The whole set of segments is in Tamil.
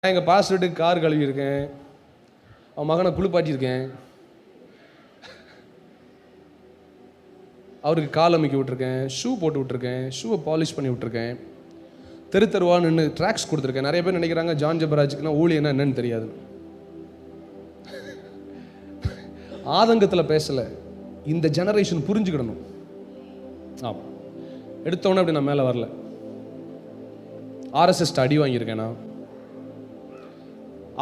நான் எங்கள் பாஸ்டர்ட்டுக்கு கார் கழுவியிருக்கேன், அவன் மகனை குளிப்பாட்டியிருக்கேன், அவருக்கு கால் அமைக்க விட்டுருக்கேன், ஷூ போட்டு விட்டுருக்கேன், ஷூவை பாலிஷ் பண்ணி விட்டுருக்கேன், தெரு தெருவா நின்று ட்ராக்ஸ் கொடுத்துருக்கேன். நிறைய பேர் நினைக்கிறாங்க ஜான் ஜெபராஜுக்குன்னா ஊழியன்னா என்னன்னு தெரியாது. ஆதங்கத்தில் பேசலை, இந்த ஜெனரேஷன் புரிஞ்சுக்கிடணும். ஆமாம், எடுத்தோன்னே அப்படி நான் மேலே வரல. RSS அடி வாங்கியிருக்கேன். நான்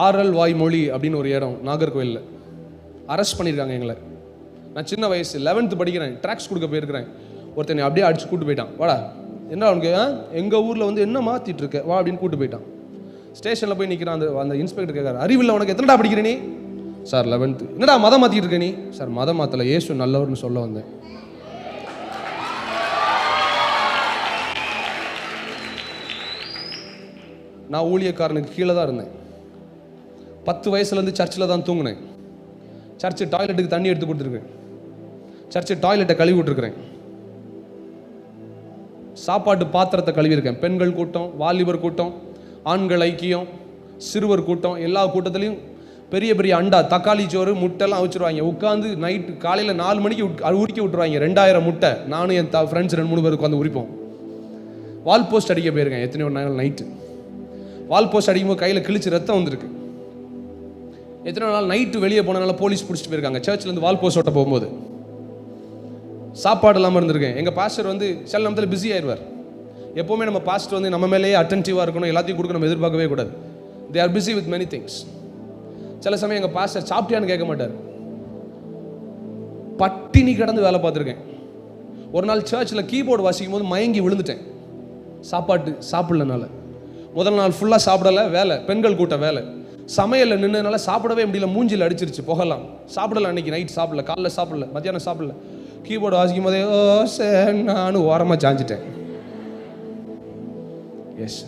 ஆரல் வாய்மொழி அப்படின்னு ஒரு இடம் நாகர்கோயிலில் அரெஸ்ட் பண்ணியிருக்காங்க எங்களை. நான் சின்ன வயசு 11th படிக்கிறேன், ட்ராக்ஸ் கொடுக்க போயிருக்கிறேன். ஒருத்தனை அப்படியே அடிச்சு கூட்டு போயிட்டான். வாடா, என்ன அவனுக்கு எங்கள் ஊரில் வந்து என்ன மாற்றிட்டு இருக்க வா அப்படின்னு கூட்டு போயிட்டான். ஸ்டேஷனில் போய் நிற்கிறான். அந்த இன்ஸ்பெக்டர் கேட்காரு, அறிவில்லை உனக்கு, எத்தனைடா படிக்கிற நீ? Sir 11th. என்னடா மதம் மாற்றிட்டு இருக்க நீ? சார் மதம் மாற்றலை, இயேசு நல்லவர்னு சொல்ல வந்தேன். நான் ஊழியக்காரனுக்கு கீழே தான் இருந்தேன். 10 வயசுலேருந்து சர்ச்சில் தான் தூங்கினேன். சர்ச்சு டாய்லெட்டுக்கு தண்ணி எடுத்து கொடுத்துருக்கேன், சர்ச்சு டாய்லெட்டை கழுவி விட்டுருக்கிறேன், சாப்பாட்டு பாத்திரத்தை கழுவியிருக்கேன். பெண்கள் கூட்டம், வாலிபர் கூட்டம், ஆண்கள் ஐக்கியம், சிறுவர் கூட்டம், எல்லா கூட்டத்திலையும் பெரிய பெரிய அண்டா தக்காளி சோறு முட்டைலாம் வச்சுருவாங்க. உட்காந்து நைட்டு காலையில் 4 மணிக்கு உரிக்க விட்டுருவாங்க. 2000 முட்டை. நானும் என் ஃப்ரெண்ட்ஸ் 2-3 பேர் உட்காந்து உரிப்போம். வால் போஸ்ட் அடிக்க போயிருக்கேன். எத்தனையோ நாள் நைட்டு வால் போஸ்ட் அடிக்கும்போது கையில் கிழிச்சு ரத்தம் வந்திருக்கு. எத்தனை நாள் நைட்டு வெளியே போனதுனால போலீஸ் பிடிச்சிட்டு போயிருக்காங்க. சர்ச்லேருந்து வால் போஸ்ட் ஓட்ட போகும்போது சாப்பாடு இல்லாமல் இருந்திருக்கேன். எங்கள் பாஸ்டர் வந்து சில நேரத்தில் பிஸி ஆயிடுவார். எப்போவுமே நம்ம பாஸ்டர் வந்து நம்ம மேலேயே அட்டென்டிவாக இருக்கணும், எல்லாத்தையும் கொடுக்க நம்ம எதிர்பார்க்கவே கூடாது. They are busy with many things. சில சமயம் எங்கள் பாஸ்டர் சாப்பிட்டியான்னு கேட்க மாட்டார். பட்டினி கிடந்து வேலை பார்த்துருக்கேன். ஒரு நாள் சர்ச்சில் கீபோர்டு வாசிக்கும் போது மயங்கி விழுந்துட்டேன். சாப்பிடலனால முதல் நாள் ஃபுல்லாக சாப்பிடலை. வேலை, பெண்கள் கூட்ட வேலை, சமையலில் நின்றதுனால சாப்பிடவே முடியல. மூஞ்சில் அடிச்சிருச்சு புகலாம். சாப்பிடல, அன்னைக்கு நைட் சாப்பிடல, காலைல சாப்பிடல, மத்தியானம் சாப்பிடல. கீபோர்டு வாசிக்கும் போதே நானும் ஓரமாக சாஞ்சிட்டேன். எஸ்,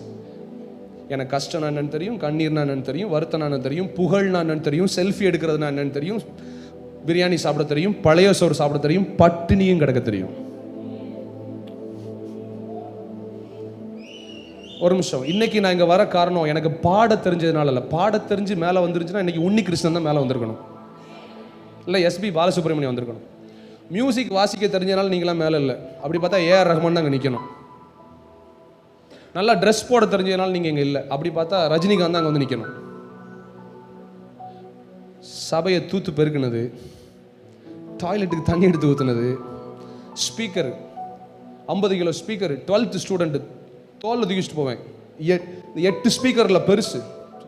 எனக்கு கஷ்டம் என்னன்னு தெரியும், கண்ணீர்னா என்னன்னு தெரியும், வருத்தம் என்னன்னு தெரியும், புகழ்னா என்னன்னு தெரியும், செல்ஃபி எடுக்கிறதுனா என்னன்னு தெரியும், பிரியாணி சாப்பிட தெரியும், பழைய சோறு சாப்பிட தெரியும், பட்டினியும் கிடக்க தெரியும். ஒரு நிமிஷம், இன்னைக்கு நான் இங்கே வர காரணம் எனக்கு பாட தெரிஞ்சதுனால இல்லை. பாட தெரிஞ்சு மேலே வந்துருச்சுன்னா இன்னைக்கு உன்னி கிருஷ்ணன் தான் மேலே வந்திருக்கணும், இல்லை SP பாலசுப்ரமணியம் வந்திருக்கணும். மியூசிக் வாசிக்க தெரிஞ்சதுனால நீங்களாம் மேலே இல்லை. அப்படி பார்த்தா AR ரஹ்மான் தான் அங்கே நிற்கணும். நல்லா ட்ரெஸ் போட தெரிஞ்சதுனால நீங்கள் இங்கே இல்லை. அப்படி பார்த்தா ரஜினிகாந்த் தான் அங்கே வந்து நிற்கணும். சபையை தூத்து பெருக்குனது, டாய்லெட்டுக்கு தண்ணி எடுத்து ஊற்றுனது, speaker 50 kilo speaker 12th student தோல்ல தூக்கிட்டு போவேன். 8 ஸ்பீக்கரில் பெருசு